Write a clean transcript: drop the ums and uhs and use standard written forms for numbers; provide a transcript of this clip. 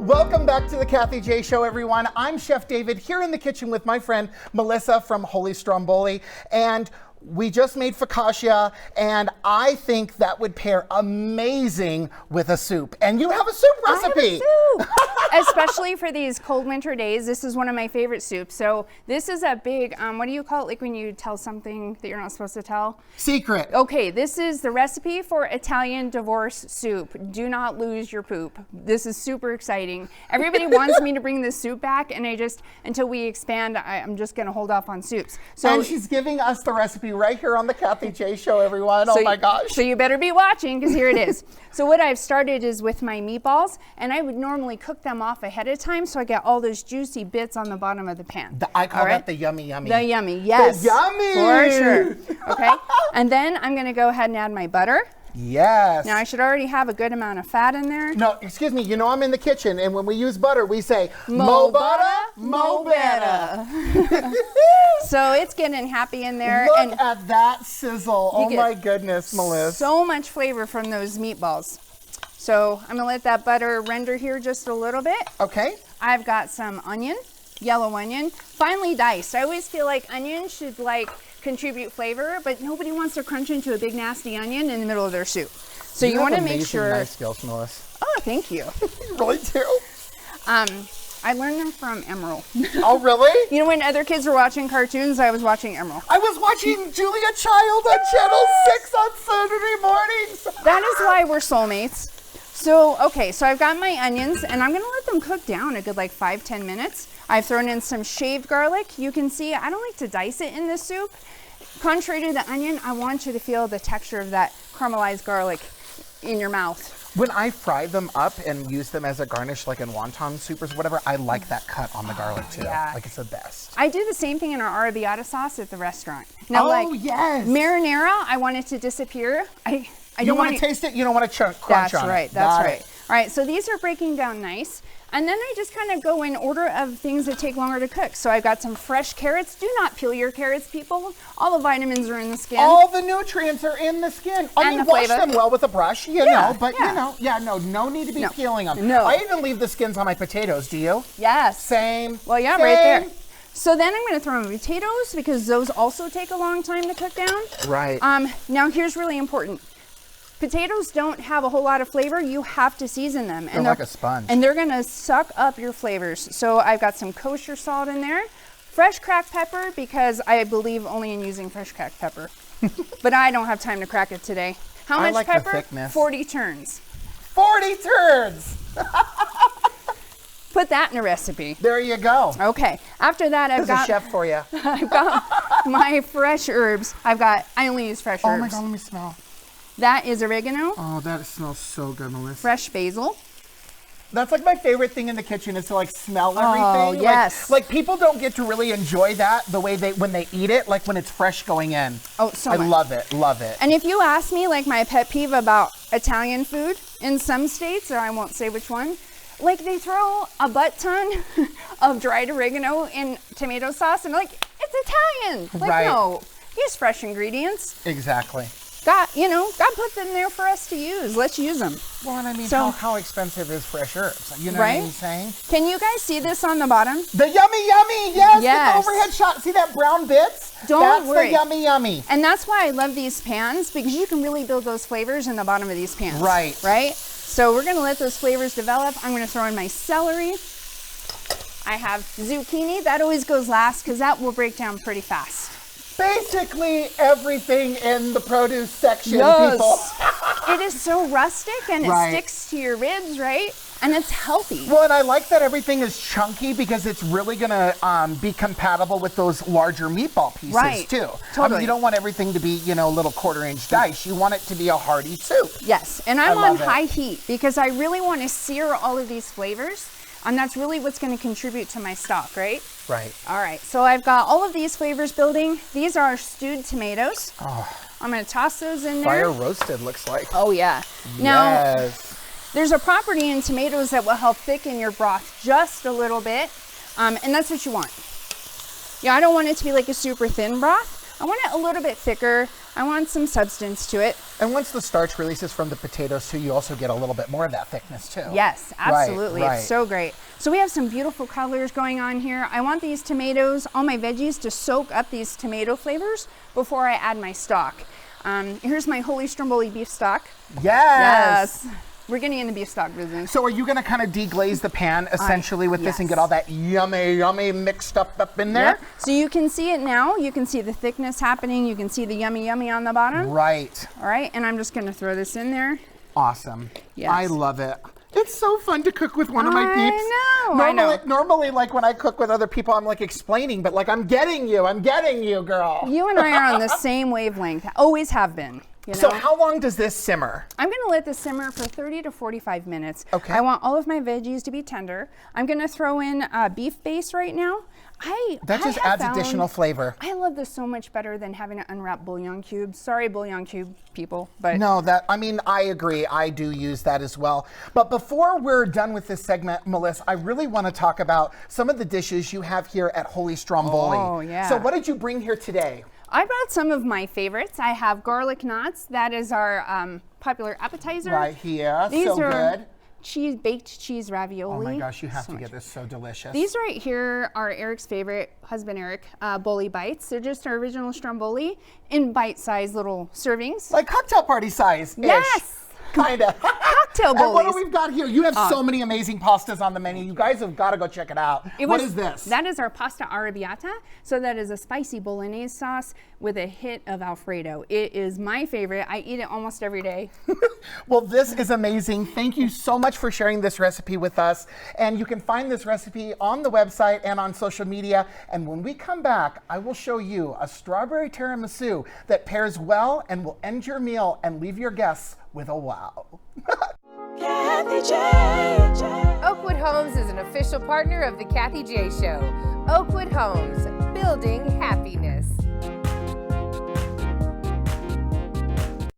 Welcome back to the Kathy J Show, everyone. I'm Chef David here in the kitchen with my friend Melissa from Wholly Stromboli, and we just made focaccia, and I think that would pair amazing with a soup. And you have a soup recipe. I have a soup, especially for these cold winter days. This is one of my favorite soups. So this is a big, what do you call it? Like when you tell something that you're not supposed to tell? Secret. Okay, this is the recipe for Italian divorce soup. Do not lose your poop. This is super exciting. Everybody wants me to bring this soup back, and until we expand, I'm just gonna hold off on soups. So, and she's giving us the recipe right here on the Kathy J Show, everyone. Oh my gosh. So you better be watching, because here it is. So what I've started is with my meatballs, and I would normally cook them off ahead of time so I get all those juicy bits on the bottom of the pan. I call that the yummy yummy. The yummy, yes. The yummy! For sure. Okay, and then I'm gonna go ahead and add my butter. Yes. Now I should already have a good amount of fat in there. No, excuse me, you know I'm in the kitchen, and when we use butter, we say, mo butter, mo better. So it's getting happy in there. Look at that sizzle. Oh my goodness, Melissa. So much flavor from those meatballs. So I'm gonna let that butter render here just a little bit. Okay. I've got some onion, yellow onion, finely diced. I always feel like onion should contribute flavor, but nobody wants to crunch into a big nasty onion in the middle of their soup. So you want to make sure. Nice skills, Melissa. Oh, thank you. Really do. I learned them from Emerald. Oh, really? You know, when other kids were watching cartoons, I was watching Emerald. I was watching Julia Child on Channel 6 on Saturday mornings. That is why we're soulmates. So, okay, so I've got my onions, and I'm gonna let them cook down a good 5-10 minutes. I've thrown in some shaved garlic. You can see I don't like to dice it in this soup. Contrary to the onion, I want you to feel the texture of that caramelized garlic in your mouth. When I fry them up and use them as a garnish, like in wonton soup or whatever, I like that cut on the garlic too. Yeah. Like it's the best. I do the same thing in our Arabiata sauce at the restaurant. Now, yes. Marinara, I want it to disappear. I don't don't want to taste it. You don't want to crunch That's on right. it. That's right. All right. So these are breaking down nice. And then I just kind of go in order of things that take longer to cook. So I've got some fresh carrots. Do not peel your carrots, people. All the vitamins are in the skin. All the nutrients are in the skin. I mean, wash them well with a brush, you know, but no need to be peeling them. No. I even leave the skins on my potatoes, do you? Yes. Same. Well, yeah, Same. right there. So then I'm going to throw in potatoes because those also take a long time to cook down. Right. Now here's really important. Potatoes don't have a whole lot of flavor. You have to season them. They're like a sponge. And they're gonna suck up your flavors. So I've got some kosher salt in there, fresh cracked pepper, because I believe only in using fresh cracked pepper. But I don't have time to crack it today. How much like pepper? the thickness. 40 turns. 40 turns! Put that in a recipe. There you go. Okay. After that, I've got a chef for you. I've got my fresh herbs. I only use fresh herbs. Oh my God, let me smell. That is oregano. Oh, that smells so good, Melissa. Fresh basil. That's my favorite thing in the kitchen is to smell everything. Oh, yes. Like people don't get to really enjoy that the way when they eat it, like when it's fresh going in. Oh, so much. I love it, love it. And if you ask me, my pet peeve about Italian food in some states, or I won't say which one, they throw a butt ton of dried oregano in tomato sauce, and it's Italian. Right. No, use fresh ingredients. Exactly. God put them there for us to use. Let's use them. Well, and I mean, how expensive is fresh herbs? You know right? what I'm saying? Can you guys see this on the bottom? The yummy, yes. With the overhead shot. See that brown bits? Don't worry. That's the yummy. And that's why I love these pans, because you can really build those flavors in the bottom of these pans. Right. Right? So we're going to let those flavors develop. I'm going to throw in my celery. I have zucchini. That always goes last because that will break down pretty fast. Basically everything in the produce section, people. It is so rustic and it sticks to your ribs, right? And it's healthy. Well, and I like that everything is chunky because it's really going to be compatible with those larger meatball pieces, too. Totally. I mean, you don't want everything to be, little quarter-inch dice. You want it to be a hearty soup. Yes, and I'm on high heat because I really want to sear all of these flavors. And that's really what's going to contribute to my stock, right? Right. All right, so I've got all of these flavors building. These are stewed tomatoes. Oh. I'm going to toss those in there. Fire roasted, looks like. Oh, yeah. Now, there's a property in tomatoes that will help thicken your broth just a little bit, and that's what you want. Yeah, I don't want it to be like a super thin broth. I want it a little bit thicker. I want some substance to it. And once the starch releases from the potatoes too, you also get a little bit more of that thickness too. Yes, absolutely. Right. It's so great. So we have some beautiful colors going on here. I want these tomatoes, all my veggies, to soak up these tomato flavors before I add my stock. Here's my Wholly Stromboli beef stock. Yes. We're getting into beef stock business. So are you going to kind of deglaze the pan essentially with this and get all that yummy mixed up in there? Yep. So you can see it now. You can see the thickness happening. You can see the yummy on the bottom. Right. All right, and I'm just going to throw this in there. Awesome. Yes. I love it. It's so fun to cook with one of my peeps. I know. Normally, like when I cook with other people, I'm like explaining, but like I'm getting you, girl. You and I are on the same wavelength. Always have been. You know? So how long does this simmer? I'm going to let this simmer for 30 to 45 minutes. Okay. I want all of my veggies to be tender. I'm going to throw in beef base right now. That just adds additional flavor. I love this so much better than having to unwrap bouillon cubes. Sorry, bouillon cube people, but no, I agree. I do use that as well. But before we're done with this segment, Melissa, I really want to talk about some of the dishes you have here at Wholly Stromboli. Oh, yeah. So what did you bring here today? I brought some of my favorites. I have garlic knots. That is our popular appetizer. Right here. These so are good. baked cheese ravioli. Oh my gosh, you have to get this, so delicious. These right here are Eric's favorite, husband Eric, Boli bites. They're just our original Stromboli in bite-sized little servings. Like cocktail party size. Yes. Kind of. Cocktail And what bolis. do we've got here? You have so many amazing pastas on the menu. You guys have got to go check it out. What is this? That is our pasta Arabiata. So that is a spicy bolognese sauce with a hit of Alfredo. It is my favorite. I eat it almost every day. Well, this is amazing. Thank you so much for sharing this recipe with us. And you can find this recipe on the website and on social media. And when we come back, I will show you a strawberry tiramisu that pairs well and will end your meal and leave your guests with a wow. Kathy J. Oakwood Homes is an official partner of the Kathy J Show. Oakwood Homes, building happiness.